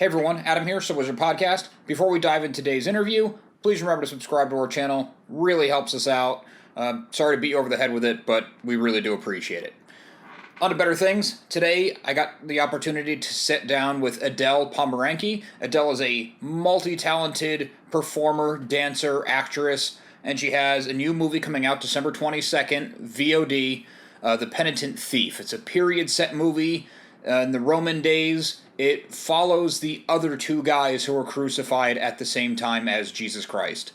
Everyone, Adam here, So Wizard Podcast. Before we dive into today's interview, please remember to subscribe to our channel. Really helps us out. Sorry to beat you over the head with it, but we really do appreciate it. On to better things. Today, I got the opportunity to sit down with Adele Pomerenke. Adele is a multi-talented performer, dancer, actress, and she has a new movie coming out December 22nd, VOD, The Penitent Thief. It's a period-set movie in the Roman days. It follows the other two guys who were crucified at the same time as Jesus Christ.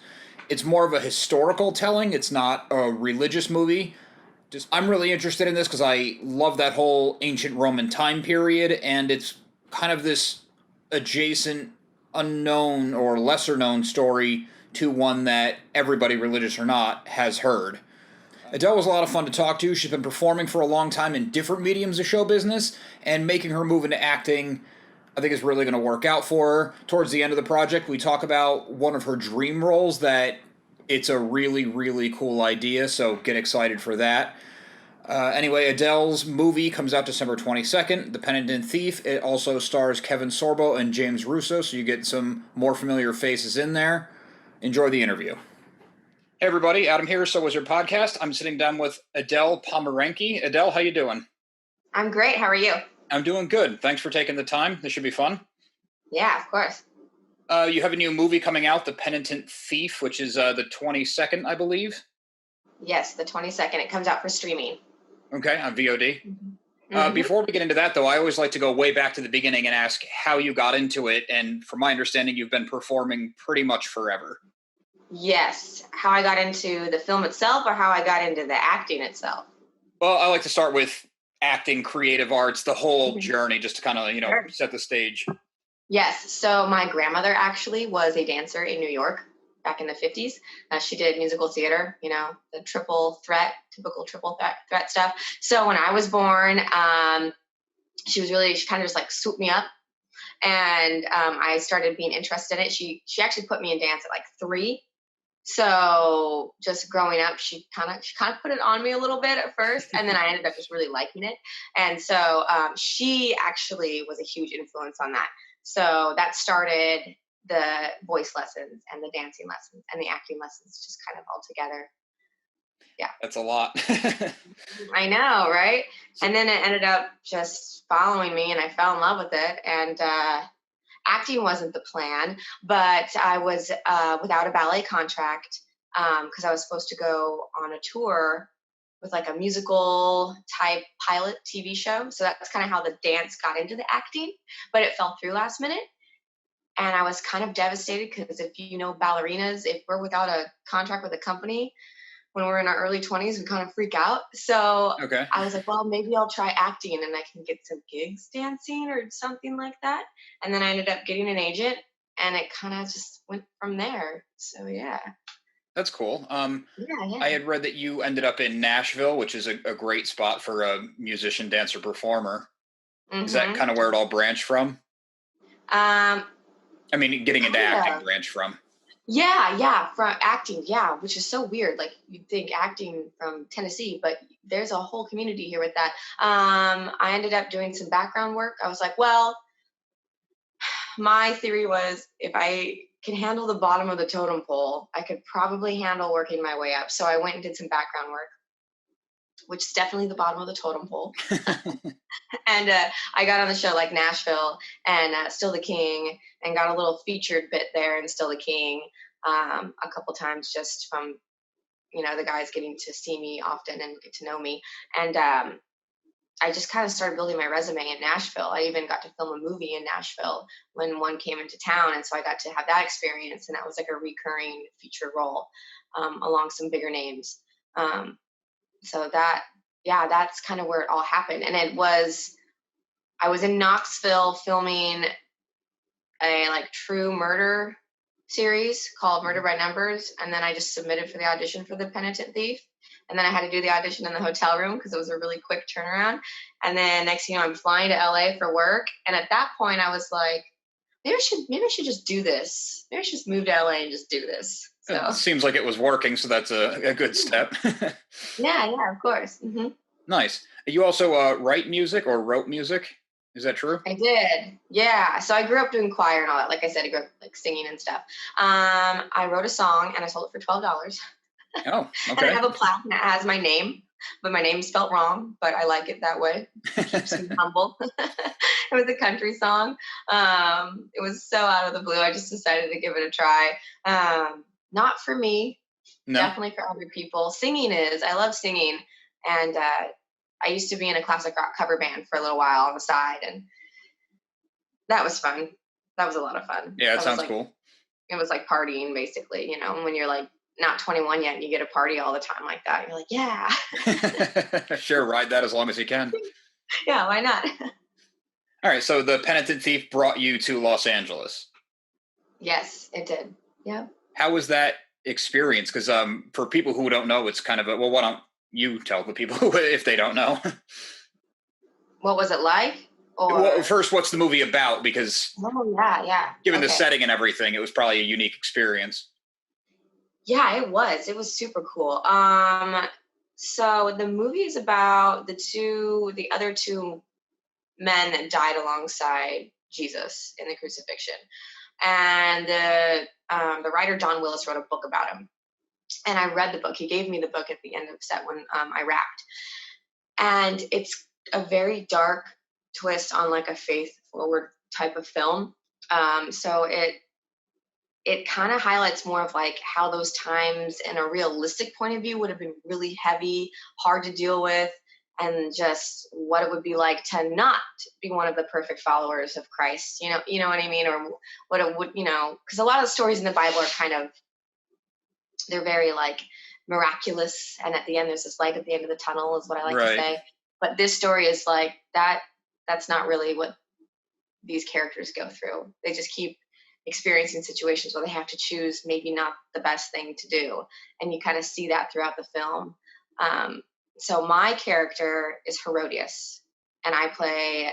It's more of a historical telling. It's not a religious movie. I'm really interested in this because I love that whole ancient Roman time period, and it's kind of this adjacent, unknown, or lesser-known story to one that everybody, religious or not, has heard. Adele was a lot of fun to talk to. She's been performing for a long time in different mediums of show business, and making her move into acting, I think, is really going to work out for her. Towards the end of the project, we talk about one of her dream roles that it's a really, really cool idea, so get excited for that. Anyway, Adele's movie comes out December 22nd, The Penitent Thief. It also stars Kevin Sorbo and James Russo, so you get some more familiar faces in there. Enjoy the interview. Hey everybody, Adam here, So Wizard Podcast. I'm sitting down with Adele Pomerenke. Adele, how you doing? I'm great. How are you? I'm doing good. Thanks for taking the time. This should be fun. Yeah, of course. You have a new movie coming out, The Penitent Thief, which is the 22nd, I believe. Yes, the 22nd. It comes out for streaming. Okay, on VOD. Before we get into that, though, I always like to go way back to the beginning and ask how you got into it. And from my understanding, you've been performing pretty much forever. Yes. How I got into the film itself or how I got into the acting itself? Well, I like to start with acting, creative arts, the whole journey, just to kind of, Sure. set the stage. Yes. So my grandmother actually was a dancer in New York back in the 50s. She did musical theater, the typical triple threat stuff. So when I was born, she kind of just like swooped me up. And I started being interested in it. She actually put me in dance at like 3. So just growing up, she kind of put it on me a little bit at first, and then I ended up just really liking it. And so she actually was a huge influence on that. So that started the voice lessons and the dancing lessons and the acting lessons, just kind of all together. Yeah. That's a lot. I know, right? And then it ended up just following me, and I fell in love with it. And acting wasn't the plan, but I was without a ballet contract because I was supposed to go on a tour with like a musical type pilot TV show. So that's kind of how the dance got into the acting, but it fell through last minute. And I was kind of devastated because if you know ballerinas, if we're without a contract with a company, when we're in our early 20s, we kind of freak out. So Okay. I was like, well, maybe I'll try acting and I can get some gigs dancing or something like that. And then I ended up getting an agent, and it kind of just went from there. So yeah. That's cool. Yeah. I had read that you ended up in Nashville, which is a great spot for a musician, dancer, performer. Is that kind of where it all branched from? I mean, getting into acting branched from. Yeah, from acting, yeah, which is so weird. Like, you'd think acting from Tennessee, but there's a whole community here with that. I ended up doing some background work. I was like, well, my theory was if I can handle the bottom of the totem pole, I could probably handle working my way up. So I went and did some background work, which is definitely the bottom of the totem pole. And I got on the show like Nashville and Still the King, and got a little featured bit there in Still the King a couple times, just from, the guys getting to see me often and get to know me. And I just kind of started building my resume in Nashville. I even got to film a movie in Nashville when one came into town. And so I got to have that experience. And that was like a recurring feature role along some bigger names. So that's kind of where it all happened. And I was in Knoxville filming a like true murder series called Murder by Numbers. And then I just submitted for the audition for The Penitent Thief. And then I had to do the audition in the hotel room because it was a really quick turnaround. And then next thing you know, I'm flying to LA for work. And at that point I was like, maybe I should just do this. Maybe I should just move to LA and just do this. So it seems like it was working, so that's a good step. Yeah, of course. Mm-hmm. Nice. You also write music or wrote music? Is that true? I did. Yeah. So I grew up doing choir and all that. Like I said, I grew up like singing and stuff. I wrote a song and I sold it for $12. Oh, And I okay. have a plaque and it has my name, but my name's spelt wrong, but I like it that way. It keeps me humble. It was a country song. It was so out of the blue. I just decided to give it a try. Not for me, No. definitely for other people. Singing is, I love singing. And I used to be in a classic rock cover band for a little while on the side. And that was fun. That was a lot of fun. Yeah, it That was sounds like, cool. it was like partying basically, you know, when you're like not 21 yet and you get a party all the time like that. You're like, yeah, Sure, ride that as long as you can. yeah, why not? All right, so the Penitent Thief brought you to Los Angeles. Yes, it did. Yep. How was that experience? Because for people who don't know, it's kind of a, well, why don't you tell the people if they don't know? What was it like? Or Well, first, what's the movie about? Because oh yeah. given the Okay. setting and everything, it was probably a unique experience. Yeah, it was. It was super cool. So the movie is about the other two men that died alongside Jesus in the crucifixion. And the writer Don Willis wrote a book about him. And I read the book. He gave me the book at the end of set when I wrapped. And it's a very dark twist on like a faith forward type of film. So it kind of highlights more of like how those times in a realistic point of view would have been really heavy, hard to deal with, and just what it would be like to not be one of the perfect followers of Christ. You know what I mean? Or what it would, because a lot of the stories in the Bible are kind of, they're very like miraculous, and at the end there's this light at the end of the tunnel is what I like to Right. say. But this story is like that's not really what these characters go through. They just keep experiencing situations where they have to choose maybe not the best thing to do, and you kind of see that throughout the film. So my character is Herodias, and I play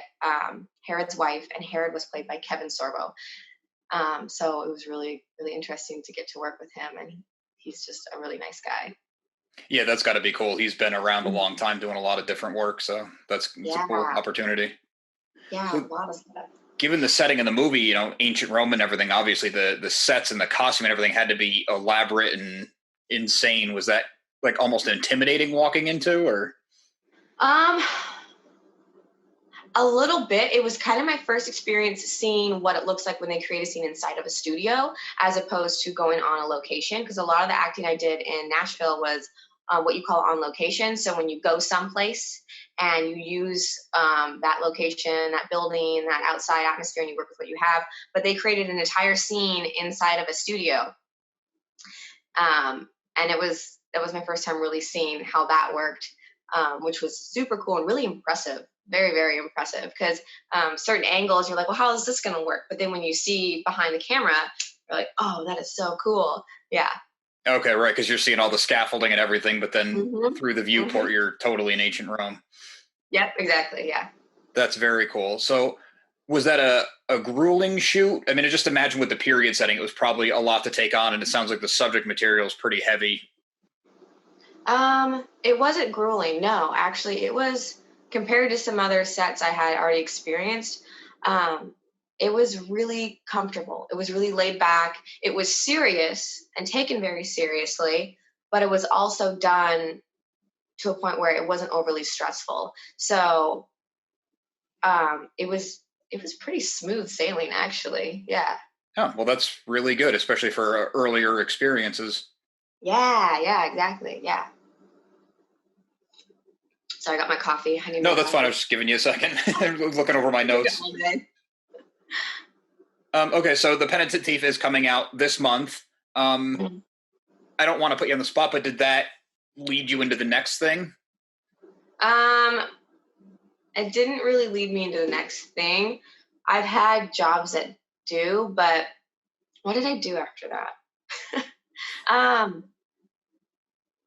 Herod's wife, and Herod was played by Kevin Sorbo. So it was really, really interesting to get to work with him, and he's just a really nice guy. Yeah, that's got to be cool. He's been around a long time doing a lot of different work, so it's a cool Yeah, opportunity. yeah, So, a lot of stuff. given the setting of the movie, ancient Rome and everything, obviously the sets and the costume and everything had to be elaborate and insane. Was that like almost intimidating walking into, or? Um, a little bit. It was kind of my first experience seeing what it looks like when they create a scene inside of a studio, as opposed to going on a location. Because a lot of the acting I did in Nashville was what you call on location. So when you go someplace and you use that location, that building, that outside atmosphere, and you work with what you have, but they created an entire scene inside of a studio. And that was my first time really seeing how that worked, which was super cool and really impressive. Very, very impressive, because certain angles you're like, well, how is this going to work? But then when you see behind the camera, you're like, oh, that is so cool. Yeah. Okay, right, because you're seeing all the scaffolding and everything, but then through the viewport, Mm-hmm. you're totally in ancient Rome. Yep, exactly. Yeah. That's very cool. So was that a grueling shoot? I mean, I just imagine with the period setting, it was probably a lot to take on, and it sounds like the subject material is pretty heavy. It wasn't grueling. No, actually, it was, compared to some other sets I had already experienced. It was really comfortable. It was really laid back. It was serious and taken very seriously, but it was also done to a point where it wasn't overly stressful. So it was pretty smooth sailing, actually. Yeah. Oh, well, that's really good, especially for earlier experiences. Yeah, exactly. Yeah. So I got my coffee. I need No, more that's fine. I coffee. was just giving you a second. I was looking over my notes. Okay, so The Penitent Thief is coming out this month. Mhm. I don't want to put you on the spot, but did that lead you into the next thing? It didn't really lead me into the next thing. I've had jobs that do, but what did I do after that? um,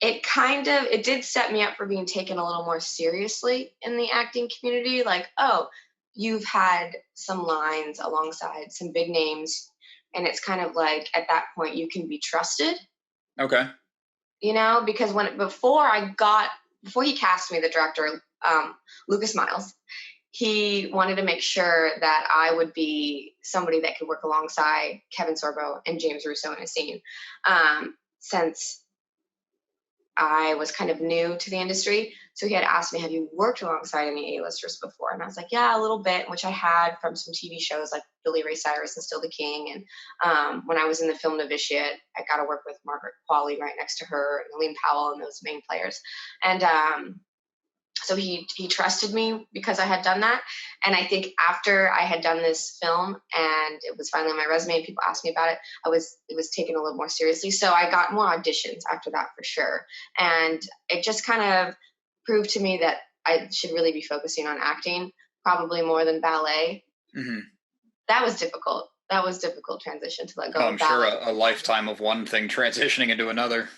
it did set me up for being taken a little more seriously in the acting community. Like, oh, you've had some lines alongside some big names, and it's kind of like at that point you can be trusted. Okay. Because before he cast me, the director, Lucas Miles, he wanted to make sure that I would be somebody that could work alongside Kevin Sorbo and James Russo in a scene. Since I was kind of new to the industry. So he had asked me, have you worked alongside any A-listers before? And I was like, yeah, a little bit, which I had from some TV shows like Billy Ray Cyrus and Still the King. And when I was in the film Novitiate, I got to work with Margaret Qualley right next to her, and Aline Powell, and those main players. And so he trusted me because I had done that. And I think after I had done this film and it was finally on my resume and people asked me about it, it was taken a little more seriously. So I got more auditions after that for sure. And it just kind of proved to me that I should really be focusing on acting, probably more than ballet. Mm-hmm. That was difficult. That was difficult transition to let go I'm of ballet. sure a lifetime of one thing transitioning into another.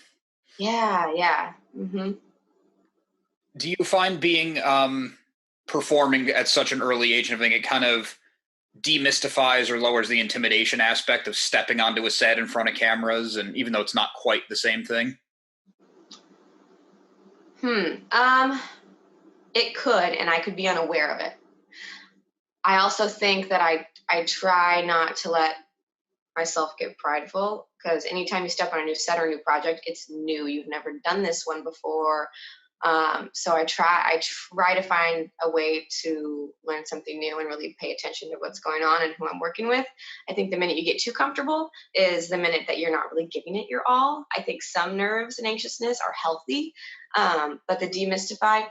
Yeah. Mm-hmm. Do you find being performing at such an early age and everything, it kind of demystifies or lowers the intimidation aspect of stepping onto a set in front of cameras, and even though it's not quite the same thing? It could, and I could be unaware of it. I also think that I try not to let myself get prideful, because anytime you step on a new set or a new project, it's new. You've never done this one before. So I try to find a way to learn something new and really pay attention to what's going on and who I'm working with. I think the minute you get too comfortable is the minute that you're not really giving it your all. I think some nerves and anxiousness are healthy, but the demystify,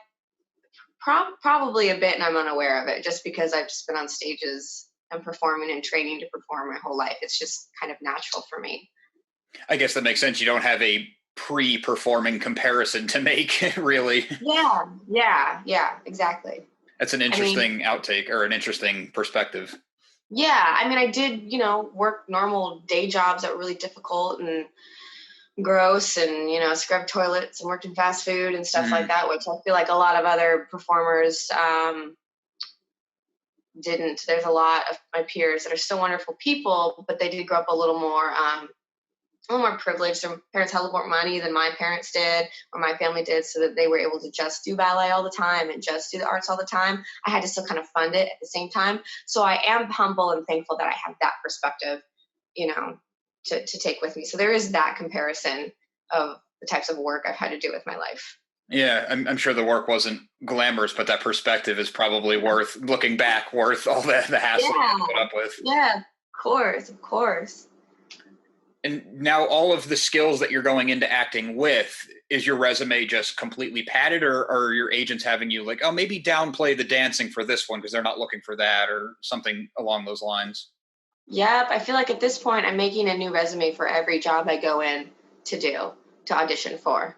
probably a bit, and I'm unaware of it just because I've just been on stages and performing and training to perform my whole life. It's just kind of natural for me. I guess that makes sense. You don't have a pre-performing comparison to make, really. Yeah, exactly. That's an interesting outtake, or an interesting perspective. Yeah, I mean, I did, work normal day jobs that were really difficult and gross, and scrubbed toilets and worked in fast food and stuff like that, which I feel like a lot of other performers didn't. There's a lot of my peers that are still wonderful people, but they did grow up a little more privileged. Their parents had a little more money than my parents did, or my family did, so that they were able to just do ballet all the time and just do the arts all the time. I had to still kind of fund it at the same time. So I am humble and thankful that I have that perspective, to take with me. So there is that comparison of the types of work I've had to do with my life. Yeah, I'm sure the work wasn't glamorous, but that perspective is probably worth all the hassle you put up with. Yeah, of course. And now all of the skills that you're going into acting with, is your resume just completely padded, or are your agents having you like, oh, maybe downplay the dancing for this one because they're not looking for that, or something along those lines? Yep, I feel like at this point I'm making a new resume for every job I go in to audition for.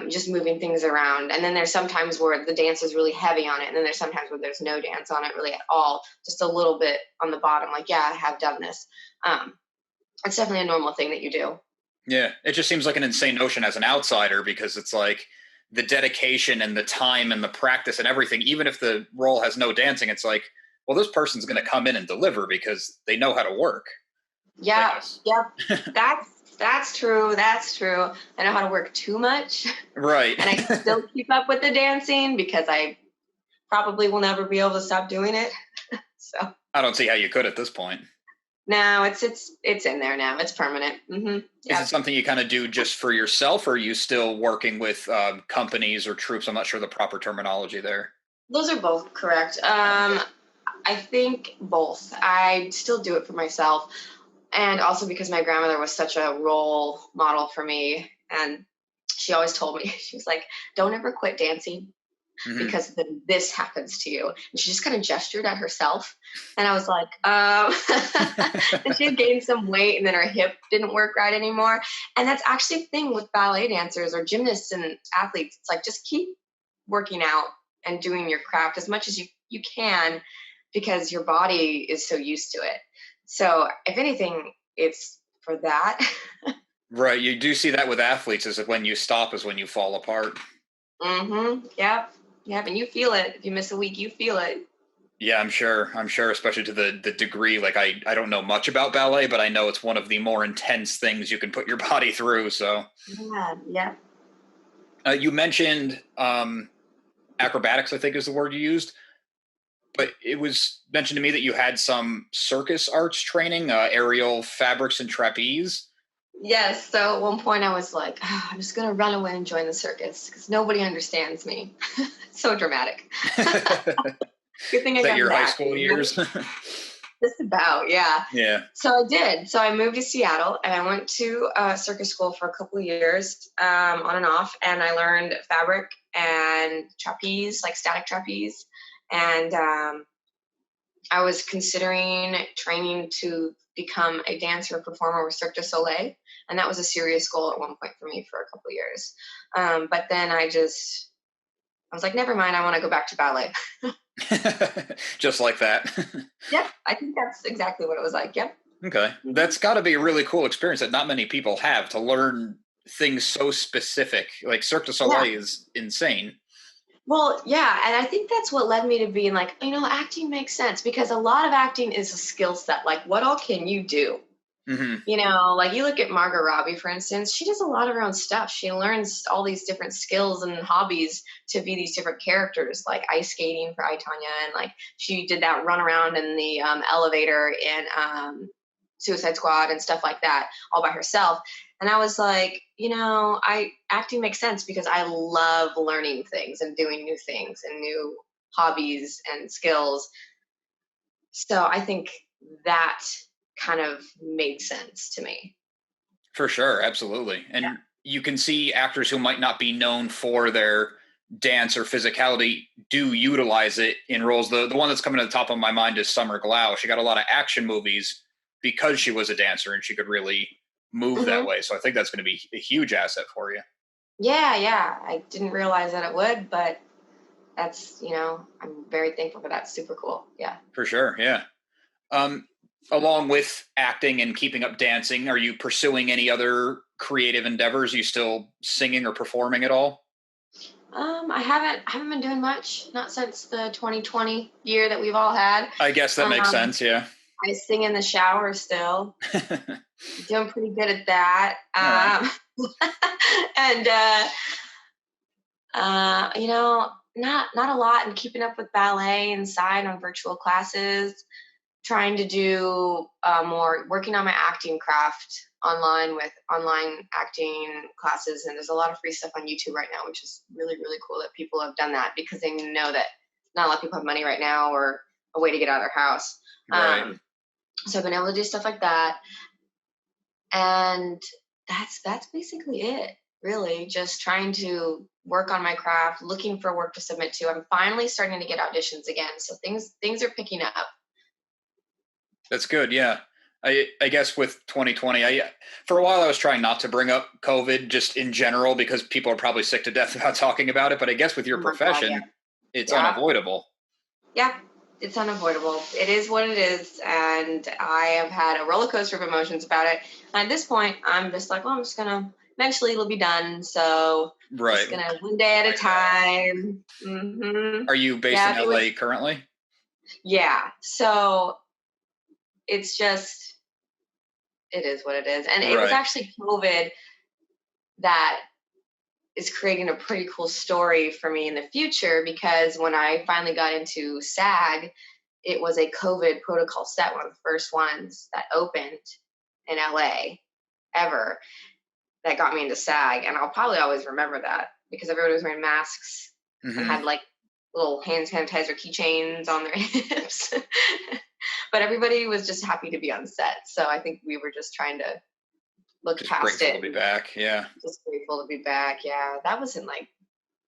Just moving things around. And then there's sometimes where the dance is really heavy on it, and then there's sometimes where there's no dance on it really at all, just a little bit on the bottom, like, yeah, I have done this. It's definitely a normal thing that you do. Yeah, it just seems like an insane notion as an outsider, because it's like the dedication and the time and the practice and everything, even if the role has no dancing, it's like, well, this person's going to come in and deliver because they know how to work. Yeah, that's true. I know how to work too much. Right. And I still keep up with the dancing because I probably will never be able to stop doing it. So I don't see how you could at this point. No, it's in there now. It's permanent. Mm-hmm. Is it something you kind of do just for yourself, or are you still working with companies or troops? I'm not sure the proper terminology there. Those are both correct. I think both. I still do it for myself, and also because my grandmother was such a role model for me, and she always told me, she was like, don't ever quit dancing. Mm-hmm. Because then this happens to you. And she just kind of gestured at herself. And I was like, and she had gained some weight, and then her hip didn't work right anymore. And that's actually the thing with ballet dancers or gymnasts and athletes. It's like, just keep working out and doing your craft as much as you can, because your body is so used to it. So if anything, it's for that. Right. You do see that with athletes, is that when you stop is when you fall apart. Mm-hmm. Yep. And you feel it. If you miss a week, you feel it. Yeah, I'm sure, especially to the degree, like I don't know much about ballet, but I know it's one of the more intense things you can put your body through. So yeah. You mentioned acrobatics, I think is the word you used. But it was mentioned to me that you had some circus arts training, aerial fabrics and trapeze. Yes. So at one point I was like, "Ah, I'm just going to run away and join the circus because nobody understands me." So dramatic. Good thing I That got your into high school acting. years? Just about, yeah. Yeah. So I did. So I moved to Seattle and I went to circus school for a couple of years, on and off, and I learned fabric and trapeze, like static trapeze. And I was considering training to become a dancer or performer with Cirque du Soleil, and that was a serious goal at one point for me for a couple of years. But then I was like, never mind, I want to go back to ballet. Just like that. Yep, I think that's exactly what it was like. Yep. Okay. Mhm. That's got to be a really cool experience that not many people have, to learn things so specific. Like Cirque du Yeah. Soleil is insane. Well, yeah, and I think that's what led me to being like, acting makes sense because a lot of acting is a skill set. Like, what all can you do? Hmm. Like you look at Margot Robbie, for instance, she does a lot of her own stuff. She learns all these different skills and hobbies to be these different characters, like ice skating for I, Tonya, and like she did that run around in the elevator in Suicide Squad and stuff like that, all by herself. And I was like, I acting makes sense because I love learning things and doing new things and new hobbies and skills. So I think that kind of made sense to me. For sure. Absolutely. And you can see actors who might not be known for their dance or physicality do utilize it in roles. The one that's coming to the top of my mind is Summer Glau. She got a lot of action movies because she was a dancer and she could really move that Hmm. way. So I think that's going to be a huge asset for you. Yeah, yeah. I didn't realize that it would, but I'm very thankful for that. Super cool. Yeah. For sure. Yeah. Um, Along with acting and keeping up dancing, are you pursuing any other creative endeavors? Are you still singing or performing at all? I haven't been doing much, not since the 2020 year that we've all had. I guess that makes Um, sense. Yeah. I sing in the shower still. All Doing pretty good at that. right. And not a lot. And keeping up with ballet inside on virtual classes, trying to do more working on my acting craft online with online acting classes. And there's a lot of free stuff on YouTube right now, which is really, really cool that people have done that because they know that not a lot of people have money right now or a way to get out of their house. Right. So I've been able to do stuff like that. And that's basically it, really. Just trying to work on my craft, looking for work to submit to. I'm finally starting to get auditions again. So things are picking up. That's good. Yeah. I guess with 2020, for a while I was trying not to bring up COVID just in general because people are probably sick to death about talking about it. But I guess with your Oh my God, yeah. profession, it's Yeah. unavoidable. Yeah, it's unavoidable. It is what it is, and I have had a roller coaster of emotions about it. And at this point, I'm just like, well, I'm just gonna. Eventually, it'll be done. So just Right. gonna one day at a time. Are you based Yeah, in if it was. LA currently? Yeah. So it's just it is what it is, and it was Right. actually COVID that is creating a pretty cool story for me in the future because when I finally got into SAG, it was a COVID protocol set, one of the first ones that opened in LA ever that got me into SAG. And I'll probably always remember that because everybody was wearing masks and Hmm. had like little hand sanitizer keychains on their hips. But everybody was just happy to be on set. So I think we were just trying to look Just past grateful to it be and back. Yeah. just grateful to be back. Yeah. That was in like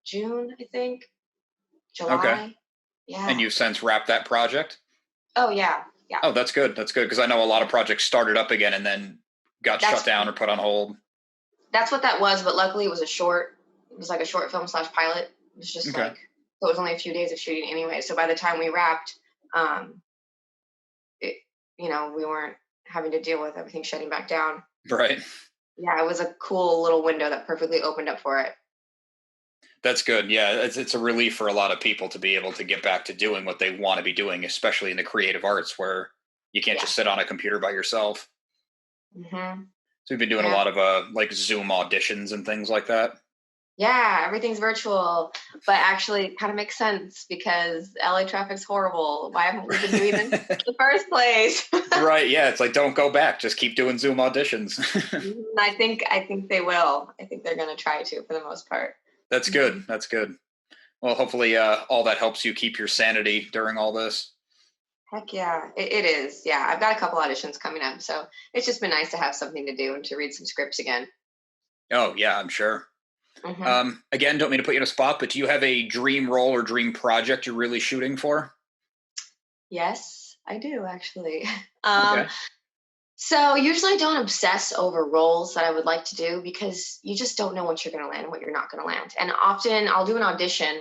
June, I think, Okay. July. And Yeah. you've since wrapped that project? Oh, yeah. Yeah. Oh, that's good. That's good because I know a lot of projects started up again and then got shut That's down or put on hold. That's what that was, but luckily it was a short. It was like a short film slash pilot. It was just Okay. like so it was only a few days of shooting anyway. So by the time we wrapped, um, it we weren't having to deal with everything shutting back down. Right. Yeah, it was a cool little window that perfectly opened up for it. That's good. Yeah, it's a relief for a lot of people to be able to get back to doing what they want to be doing, especially in the creative arts where you can't Yeah. just sit on a computer by yourself. Hmm. So we've been doing a Yeah. lot of like Zoom auditions and things like that. Yeah, everything's virtual, but actually it kind of makes sense because LA traffic's horrible. Why haven't we been doing this in the first place? Right, yeah, it's like, don't go back. Just keep doing Zoom auditions. I think they will. I think they're going to try to for the most part. That's good. That's good. Well, hopefully all that helps you keep your sanity during all this. Heck yeah, it is. Yeah, I've got a couple auditions coming up, so it's just been nice to have something to do and to read some scripts again. Oh, yeah, I'm sure. Mm-hmm. Again, don't mean to put you in a spot, but do you have a dream role or dream project you're really shooting for? Yes, I do actually. Okay. So usually I don't obsess over roles that I would like to do because you just don't know what you're going to land and what you're not going to land. And often I'll do an audition,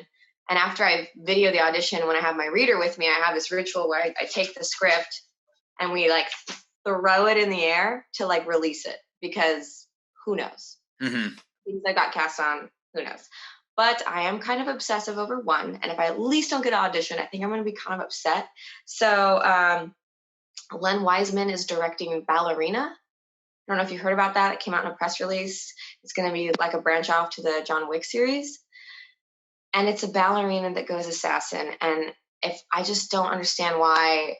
and after I video the audition, when I have my reader with me, I have this ritual where I take the script and we like throw it in the air to like release it because who knows? Mm-hmm. Things I got cast on, who knows? But I am kind of obsessive over one, and if I at least don't get an audition, I think I'm going to be kind of upset. So Len Wiseman is directing Ballerina. I don't know if you heard about that. It came out in a press release. It's going to be like a branch off to the John Wick series. And it's a ballerina that goes assassin. And if I just don't understand why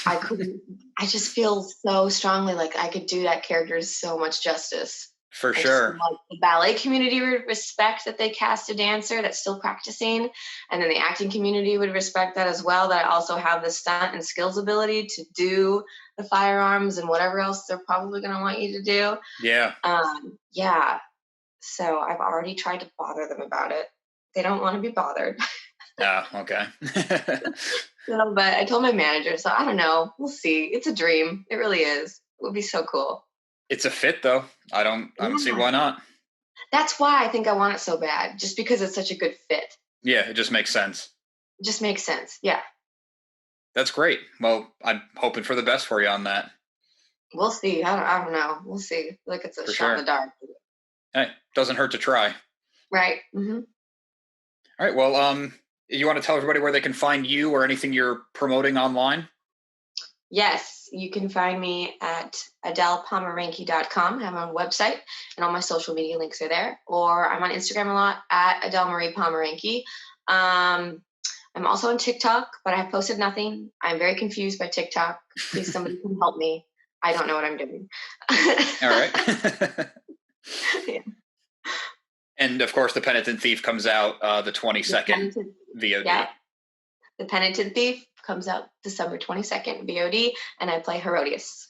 I couldn't, I just feel so strongly like I could do that character so much justice. For I sure. just, like, the ballet community would respect that they cast a dancer that's still practicing, and then the acting community would respect that as well, that I also have the stunt and skills ability to do the firearms and whatever else they're probably going to want you to do. Yeah. Yeah. So I've already tried to bother them about it. They don't want to be bothered. Okay. So, but I told my manager, so I don't know. We'll see. It's a dream. It really is. It would be so cool. It's a fit, though. I don't see why not. That's why I think I want it so bad, just because it's such a good fit. Yeah, it just makes sense. It just makes sense. Yeah. That's great. Well, I'm hoping for the best for you on that. We'll see. I don't know. We'll see. Like it's a For shot sure. in the dark. Hey, doesn't hurt to try. Right. Mm-hmm. All right. Well, you want to tell everybody where they can find you or anything you're promoting online? Yes, you can find me at AdelePomerenke.com. I have my own website, and all my social media links are there. Or I'm on Instagram a lot at Adele Marie Pomerenke. I'm also on TikTok, but I have posted nothing. I'm very confused by TikTok. Please, somebody can help me. I don't know what I'm doing. All right. Yeah. And of course, The Penitent Thief comes out the 22nd VOD. Yeah. The Penitent Thief comes out December 22nd VOD, and I play Herodias.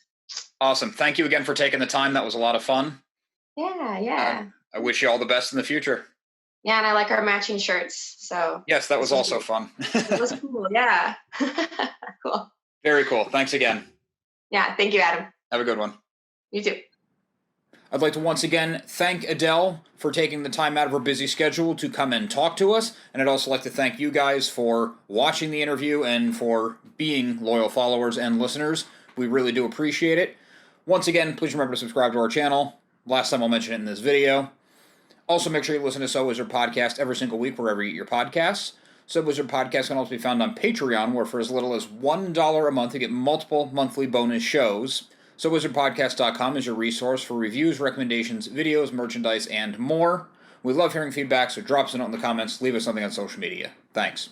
Awesome. Thank you again for taking the time. That was a lot of fun. Yeah. I wish you all the best in the future. Yeah, and I like our matching shirts. So yes, that was also fun. It was cool. Yeah. Cool. Very cool. Thanks again. Yeah. Thank you, Adam. Have a good one. You too. I'd like to once again thank Adele for taking the time out of her busy schedule to come and talk to us. And I'd also like to thank you guys for watching the interview and for being loyal followers and listeners. We really do appreciate it. Once again, please remember to subscribe to our channel. Last time I'll mention it in this video. Also, make sure you listen to So Wizard Podcast every single week wherever you get your podcasts. So Wizard Podcast can also be found on Patreon, where for as little as $1 a month you get multiple monthly bonus shows. SoWizardPodcast.com is your resource for reviews, recommendations, videos, merchandise, and more. We love hearing feedback, so drop us a note in the comments, leave us something on social media. Thanks.